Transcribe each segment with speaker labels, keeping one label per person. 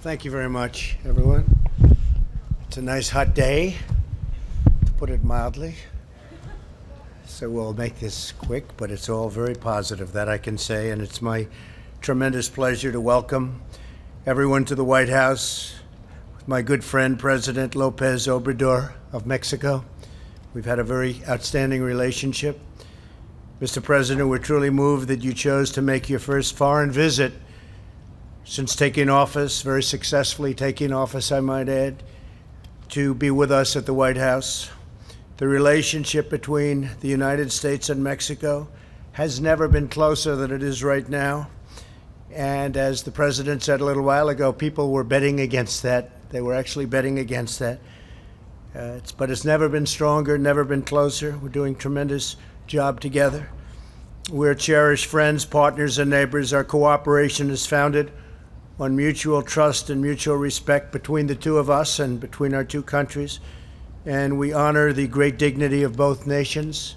Speaker 1: Thank you very much, everyone. It's a nice hot day, to put it mildly. So we'll make this quick, but it's all very positive, that I can say. And it's my tremendous pleasure to welcome everyone to the White House with my good friend, President López Obrador of Mexico. We've had a very outstanding relationship. Mr. President, we're truly moved that you chose to make your first foreign visit since taking office, very successfully taking office, I might add, to be with us at the White House. The relationship between the United States and Mexico has never been closer than it is right now. And as the President said a little while ago, people were betting against that. They were actually betting against that. But it's never been stronger, never been closer. We're doing a tremendous job together. We're cherished friends, partners, and neighbors. Our cooperation is founded on mutual trust and mutual respect between the two of us and between our two countries. And we honor the great dignity of both nations.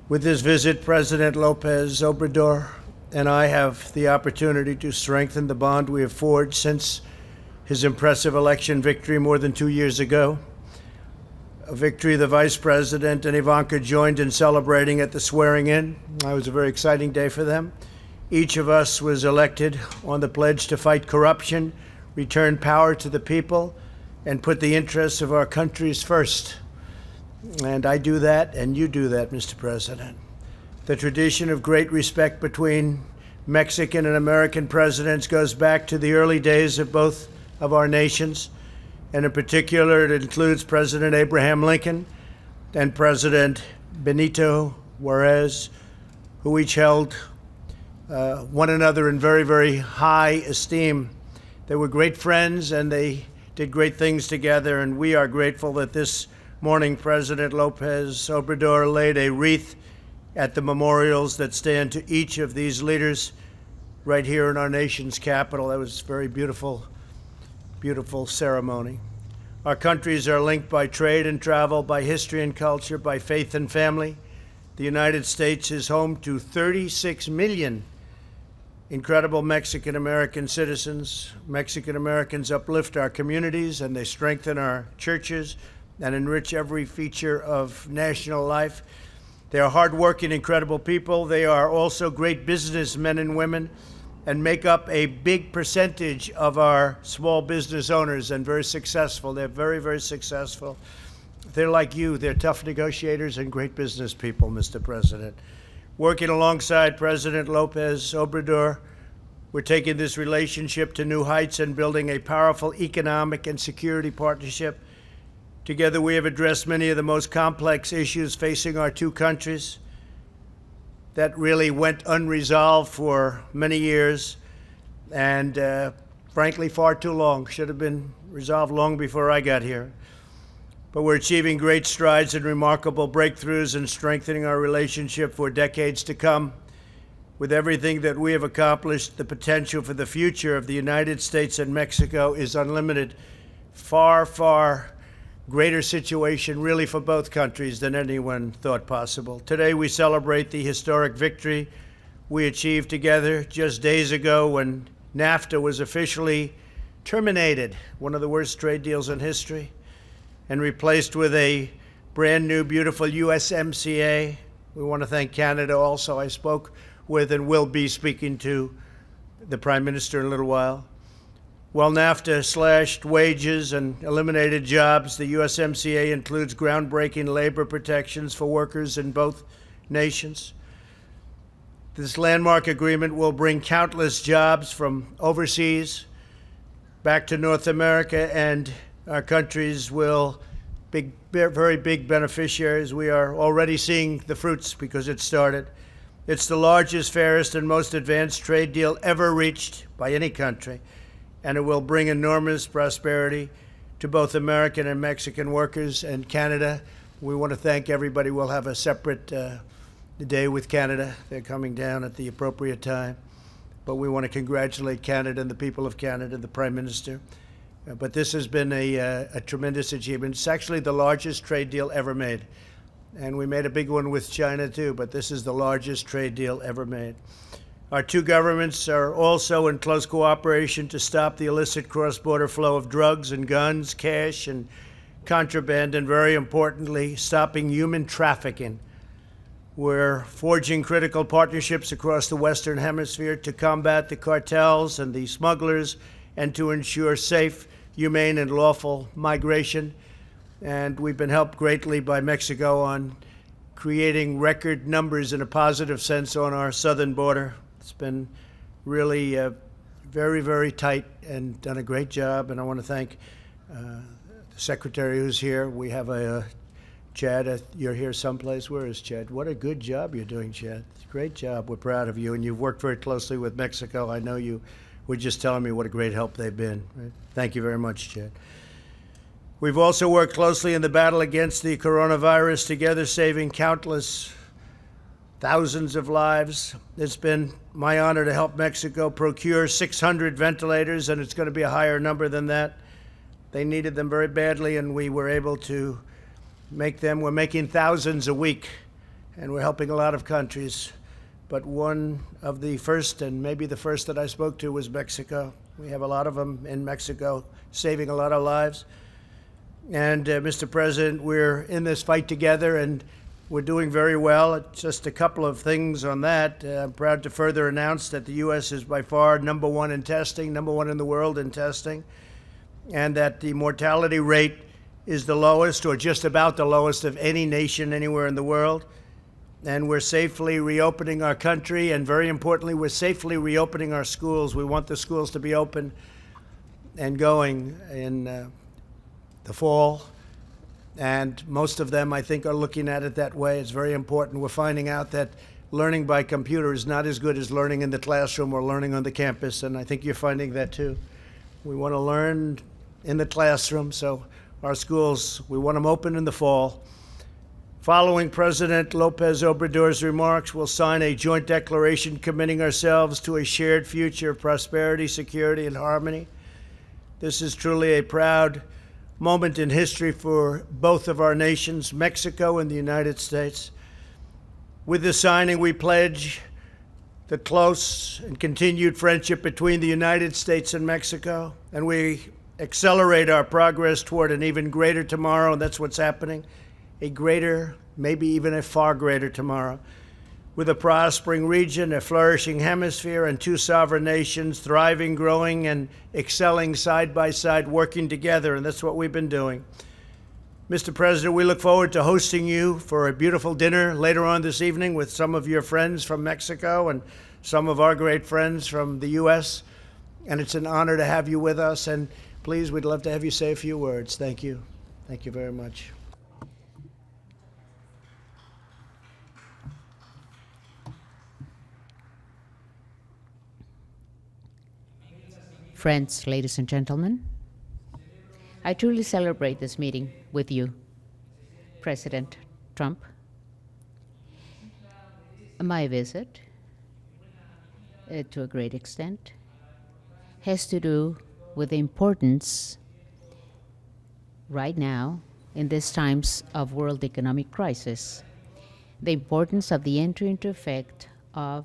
Speaker 1: With this visit, President López Obrador and I have the opportunity to strengthen the bond we have forged since his impressive election victory more than 2 years ago. A victory the Vice President and Ivanka joined in celebrating at the swearing-in. It was a very exciting day for them. Each of us was elected on the pledge to fight corruption, return power to the people, and put the interests of our countries first. And I do that, and you do that, Mr. President. The tradition of great respect between Mexican and American presidents goes back to the early days of both of our nations. And in particular, it includes President Abraham Lincoln and President Benito Juarez, who each held one another in very, very high esteem. They were great friends and they did great things together, and we are grateful that this morning President López Obrador laid a wreath at the memorials that stand to each of these leaders right here in our nation's capital. That was a very beautiful, beautiful ceremony. Our countries are linked by trade and travel, by history and culture, by faith and family. The United States is home to 36 million incredible Mexican-American citizens. Mexican-Americans uplift our communities and they strengthen our churches and enrich every feature of national life. They are hardworking, incredible people. They are also great businessmen and women and make up a big percentage of our small business owners and very successful. They're very, very successful. They're like you. They're tough negotiators and great business people, Mr. President. Working alongside President López Obrador, we're taking this relationship to new heights and building a powerful economic and security partnership. Together, we have addressed many of the most complex issues facing our two countries that really went unresolved for many years and, frankly, far too long. Should have been resolved long before I got here. But we're achieving great strides and remarkable breakthroughs and strengthening our relationship for decades to come. With everything that we have accomplished, the potential for the future of the United States and Mexico is unlimited. Far, far greater situation really for both countries than anyone thought possible. Today we celebrate the historic victory we achieved together just days ago when NAFTA was officially terminated, one of the worst trade deals in history, and replaced with a brand new, beautiful USMCA. We want to thank Canada also. I spoke with and will be speaking to the Prime Minister in a little while. While NAFTA slashed wages and eliminated jobs, the USMCA includes groundbreaking labor protections for workers in both nations. This landmark agreement will bring countless jobs from overseas back to North America, and our countries will be very big beneficiaries. We are already seeing the fruits because it started. It's the largest, fairest, and most advanced trade deal ever reached by any country, and it will bring enormous prosperity to both American and Mexican workers and Canada. We want to thank everybody. We'll have a separate day with Canada. They're coming down at the appropriate time. But we want to congratulate Canada and the people of Canada, the Prime Minister. But this has been a tremendous achievement. It's actually the largest trade deal ever made. And we made a big one with China too, but this is the largest trade deal ever made. Our two governments are also in close cooperation to stop the illicit cross-border flow of drugs and guns, cash and contraband, and very importantly, stopping human trafficking. We're forging critical partnerships across the Western Hemisphere to combat the cartels and the smugglers and to ensure safe, humane, and lawful migration. And we've been helped greatly by Mexico on creating record numbers in a positive sense on our southern border. It's been really very, very tight and done a great job. And I want to thank the secretary who's here. We have Chad, you're here someplace. Where is Chad? What a good job you're doing, Chad. Great job. We're proud of you. And you've worked very closely with Mexico. I know you were just telling me what a great help they've been. Right? Thank you very much, Chad. We've also worked closely in the battle against the coronavirus, together saving countless thousands of lives. It's been my honor to help Mexico procure 600 ventilators, and it's going to be a higher number than that. They needed them very badly, and we were able to make them. We're making thousands a week, and we're helping a lot of countries. But one of the first, and maybe the first that I spoke to, was Mexico. We have a lot of them in Mexico, saving a lot of lives. And Mr. President, we're in this fight together, and we're doing very well. Just a couple of things on that. I'm proud to further announce that the U.S. is by far number one in testing, number one in the world in testing, and that the mortality rate is the lowest, or just about the lowest, of any nation anywhere in the world. And we're safely reopening our country, and very importantly, we're safely reopening our schools. We want the schools to be open and going in the fall. And most of them, I think, are looking at it that way. It's very important. We're finding out that learning by computer is not as good as learning in the classroom or learning on the campus, and I think you're finding that too. We want to learn in the classroom, so our schools, we want them open in the fall. Following President Lopez Obrador's remarks, we'll sign a joint declaration committing ourselves to a shared future of prosperity, security, and harmony. This is truly a proud moment in history for both of our nations, Mexico and the United States. With the signing, we pledge the close and continued friendship between the United States and Mexico, and we accelerate our progress toward an even greater tomorrow, and that's what's happening, a greater, maybe even a far greater tomorrow. With a prospering region, a flourishing hemisphere, and two sovereign nations thriving, growing, and excelling side by side, working together, and that's what we've been doing. Mr. President, we look forward to hosting you for a beautiful dinner later on this evening with some of your friends from Mexico and some of our great friends from the U.S., and it's an honor to have you with us, and please, we'd love to have you say a few words. Thank you. Thank you very much.
Speaker 2: Friends, ladies and gentlemen, I truly celebrate this meeting with you, President Trump. My visit, to a great extent, has to do with the importance right now, in these times of world economic crisis, the importance of the entry into effect of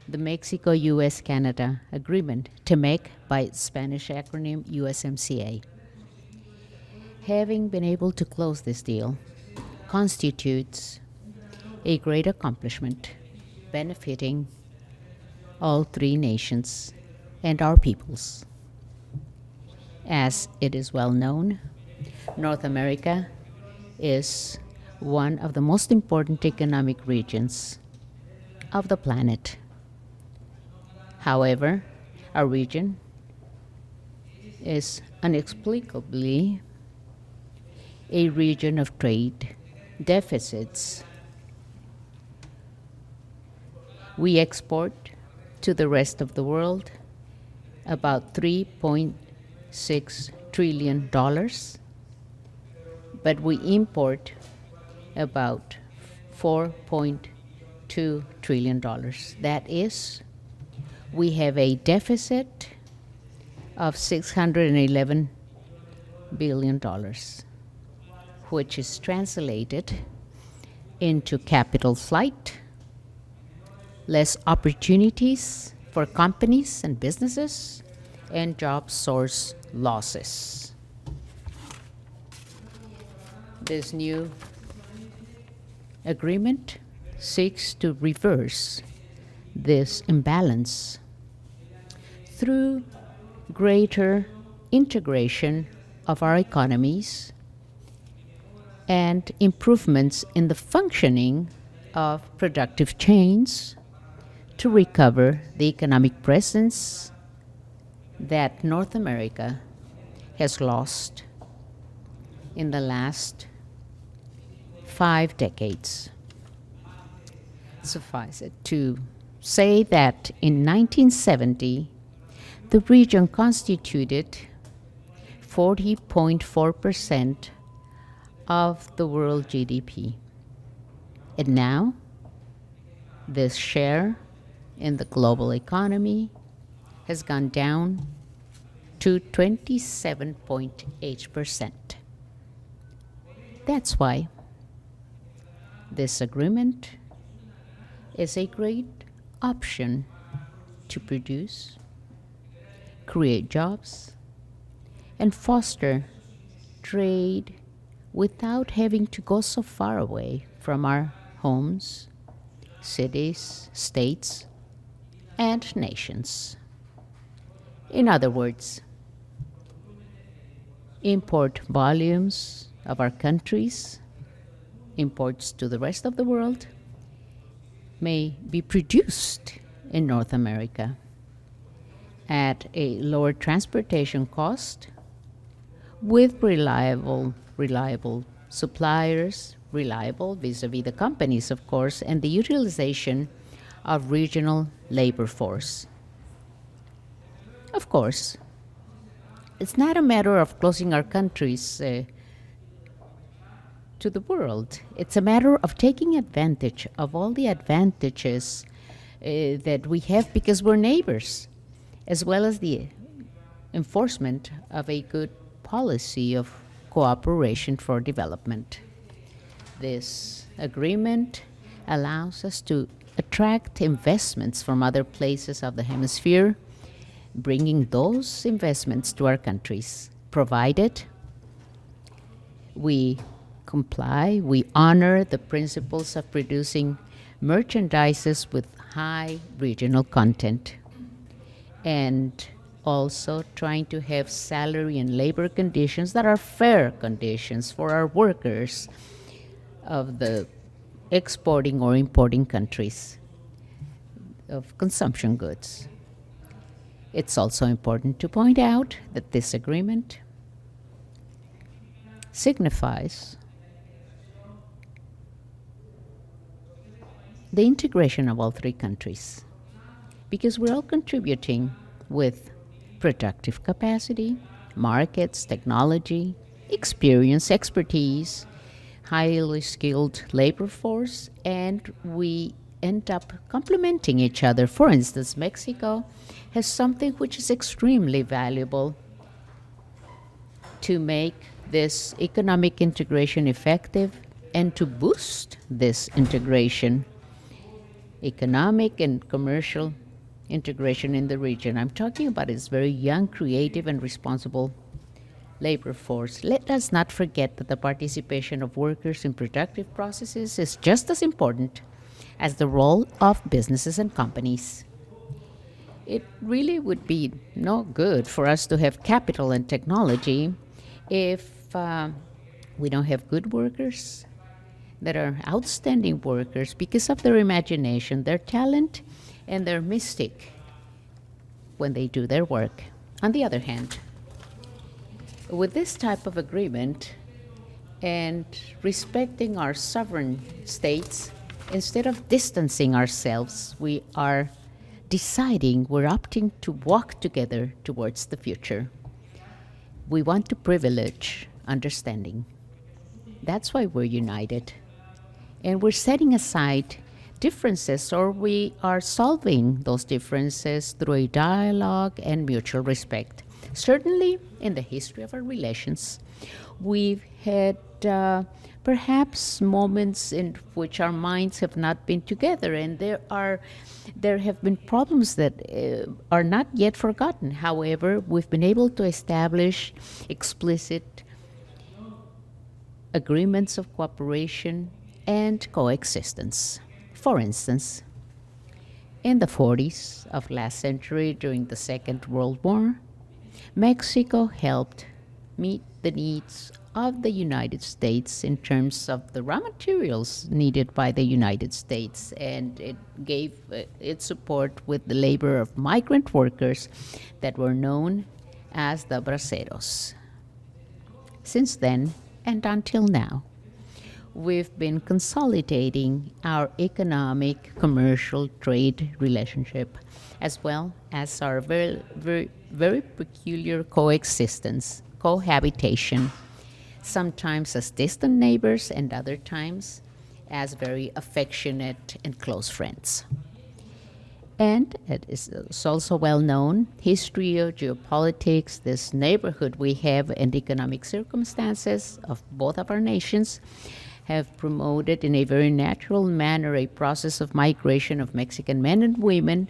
Speaker 2: the Mexico-U.S.-Canada agreement, TEMEC by its Spanish acronym USMCA. Having been able to close this deal constitutes a great accomplishment benefiting all three nations and our peoples. As it is well known, North America is one of the most important economic regions of the planet. However, our region is inexplicably a region of trade deficits. We export to the rest of the world about $3.6 trillion, but we import about $4.2 trillion. That is, we have a deficit of $611 billion, which is translated into capital flight, less opportunities for companies and businesses, and job source losses. This new agreement seeks to reverse this imbalance through greater integration of our economies and improvements in the functioning of productive chains to recover the economic presence that North America has lost in the last 5 decades. Suffice it to say that in 1970, the region constituted 40.4% of the world GDP. And now, this share in the global economy has gone down to 27.8%. That's why this agreement is a great option to produce, create jobs, and foster trade without having to go so far away from our homes, cities, states, and nations. In other words, import volumes of our countries, imports to the rest of the world, may be produced in North America at a lower transportation cost with reliable suppliers, reliable vis-a-vis the companies, of course, and the utilization of regional labor force. Of course, it's not a matter of closing our countries to the world. It's a matter of taking advantage of all the advantages that we have because we're neighbors, as well as the enforcement of a good policy of cooperation for development. This agreement allows us to attract investments from other places of the hemisphere, bringing those investments to our countries, provided we comply, we honor the principles of producing merchandises with high regional content, and also trying to have salary and labor conditions that are fair conditions for our workers of the exporting or importing countries of consumption goods. It's also important to point out that this agreement signifies the integration of all 3 countries, because we're all contributing with productive capacity, markets, technology, experience, expertise, highly skilled labor force, and we end up complementing each other. For instance, Mexico has something which is extremely valuable to make this economic integration effective and to boost this integration, economic and commercial integration in the region. I'm talking about its very young, creative, and responsible labor force. Let us not forget that the participation of workers in productive processes is just as important as the role of businesses and companies. It really would be no good for us to have capital and technology if we don't have good workers that are outstanding workers because of their imagination, their talent, and their mystic when they do their work. On the other hand, with this type of agreement and respecting our sovereign states, instead of distancing ourselves, we are deciding, we're opting to walk together towards the future. We want to privilege understanding. That's why we're united. And we're setting aside differences, or we are solving those differences through a dialogue and mutual respect. Certainly, in the history of our relations, we've had perhaps moments in which our minds have not been together, and there have been problems that are not yet forgotten. However, we've been able to establish explicit agreements of cooperation and coexistence. For instance, in the 40s of last century, during the Second World War, Mexico helped meet the needs of the United States in terms of the raw materials needed by the United States, and it gave its support with the labor of migrant workers that were known as the braceros. Since then, and until now, we've been consolidating our economic, commercial, trade relationship, as well as our very peculiar coexistence, cohabitation, sometimes as distant neighbors and other times as very affectionate and close friends. And it's also well known, history of geopolitics, this neighborhood we have, and economic circumstances of both of our nations have promoted in a very natural manner a process of migration of Mexican men and women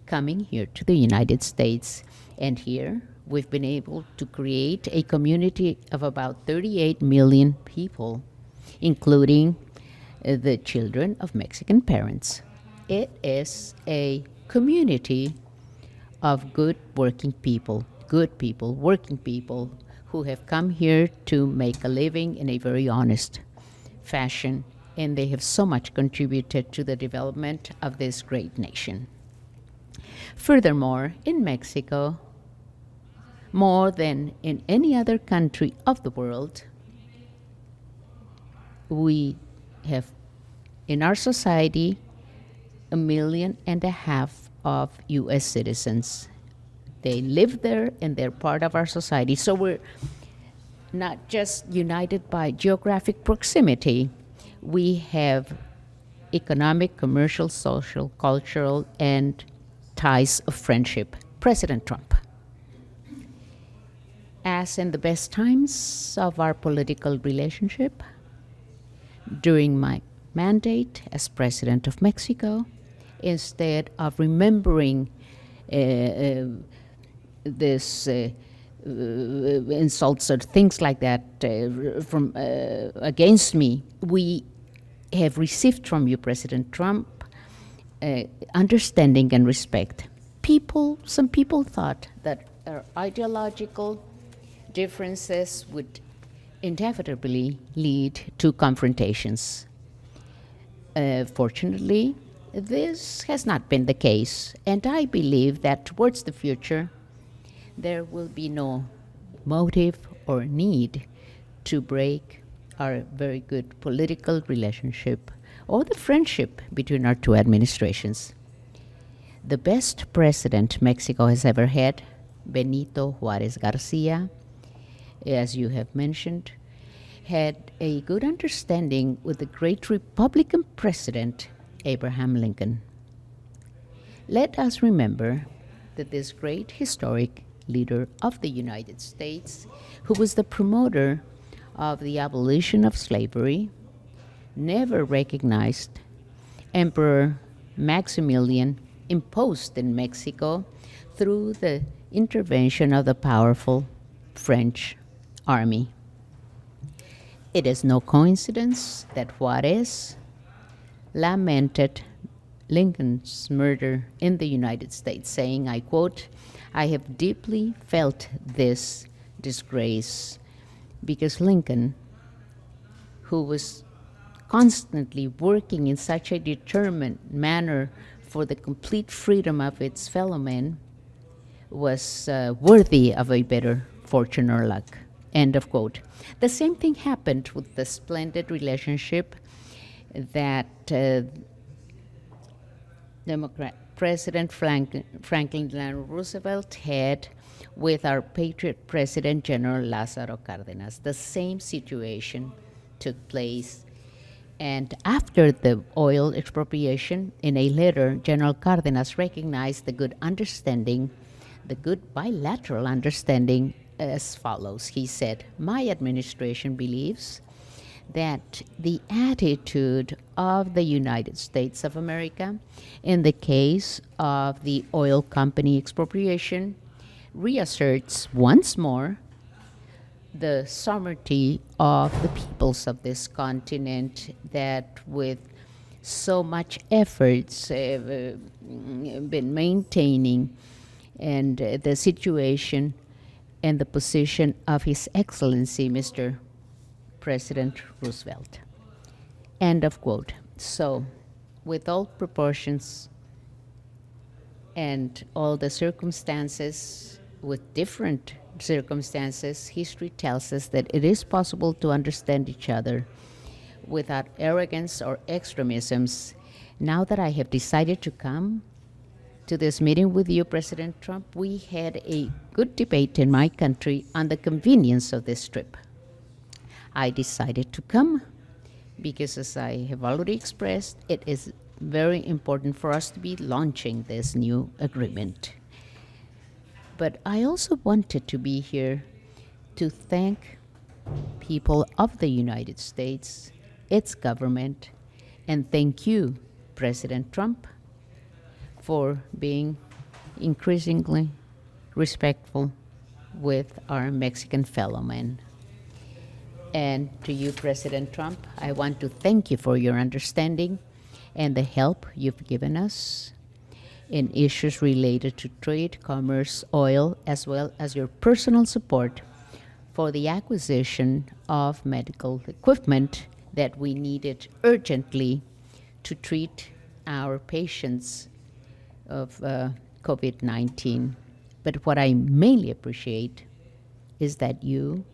Speaker 2: coming here to the United States. And here we've been able to create a community of about 38 million people, including the children of Mexican parents. It is a community of good working people, working people who have come here to make a living in a very honest fashion, and they have so much contributed to the development of this great nation. Furthermore, in Mexico, more than in any other country of the world, we have in our society 1.5 million of U.S. citizens. They live there and they're part of our society. So we're not just united by geographic proximity. We have economic, commercial, social, cultural, and ties of friendship. President Trump. As in the best times of our political relationship, during my mandate as President of Mexico, instead of remembering this insults or things like that from against me, we have received from you, President Trump, understanding and respect. Some people thought that our ideological differences would inevitably lead to confrontations. Fortunately, this has not been the case, and I believe that towards the future, there will be no motive or need to break our very good political relationship or the friendship between our two administrations. The best president Mexico has ever had, Benito Juarez Garcia, as you have mentioned, had a good understanding with the great Republican president, Abraham Lincoln. Let us remember that this great historic leader of the United States, who was the promoter of the abolition of slavery, never recognized Emperor Maximilian imposed in Mexico through the intervention of the powerful French army. It is no coincidence that Juarez lamented Lincoln's murder in the United States, saying, I quote, "I have deeply felt this disgrace because Lincoln, who was constantly working in such a determined manner for the complete freedom of its fellow men, was worthy of a better fortune or luck." End of quote. The same thing happened with the splendid relationship that President Franklin Delano Roosevelt had with our patriot President General Lázaro Cárdenas. The same situation took place. And after the oil expropriation, in a letter, General Cárdenas recognized the good understanding, the good bilateral understanding as follows. He said, "My administration believes that the attitude of the United States of America in the case of the oil company expropriation reasserts once more the sovereignty of the peoples of this continent that with so much efforts been maintaining and the situation and the position of His Excellency Mr. President Roosevelt. End of quote. So, with all proportions and all the circumstances, with different circumstances, history tells us that it is possible to understand each other without arrogance or extremisms. Now that I have decided to come to this meeting with you, President Trump, we had a good debate in my country on the convenience of this trip. I decided to come because, as I have already expressed, it is very important for us to be launching this new agreement. But I also wanted to be here to thank people of the United States, its government, and thank you, President Trump, for being increasingly respectful with our Mexican fellow men. And to you, President Trump, I want to thank you for your understanding and the help you've given us in issues related to trade, commerce, oil, as well as your personal support for the acquisition of medical equipment that we needed urgently to treat our patients of COVID-19. But what I mainly appreciate is that you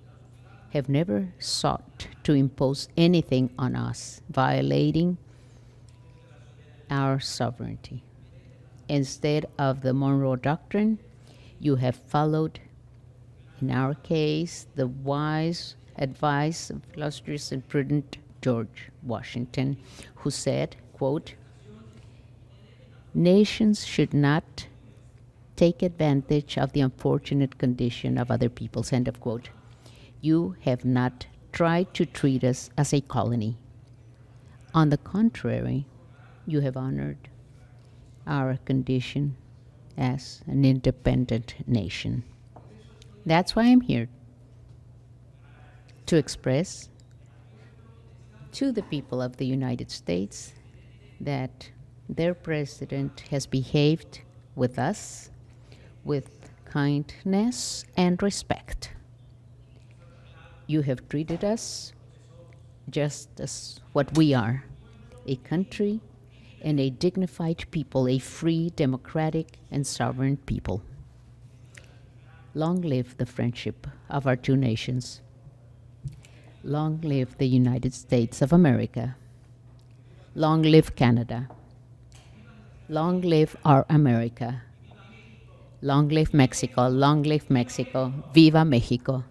Speaker 2: have never sought to impose anything on us, violating our sovereignty. Instead of the Monroe Doctrine, you have followed, in our case, the wise advice of illustrious and prudent George Washington, who said, quote, "Nations should not take advantage of the unfortunate condition of other peoples," end of quote. You have not tried to treat us as a colony. On the contrary, you have honored our condition as an independent nation. That's why I'm here, to express to the people of the United States that their president has behaved with us with kindness and respect. You have treated us just as what we are, a country and a dignified people, a free, democratic, and sovereign people. Long live the friendship of our two nations. Long live the United States of America. Long live Canada. Long live our America. Long live Mexico. Long live Mexico. Viva Mexico.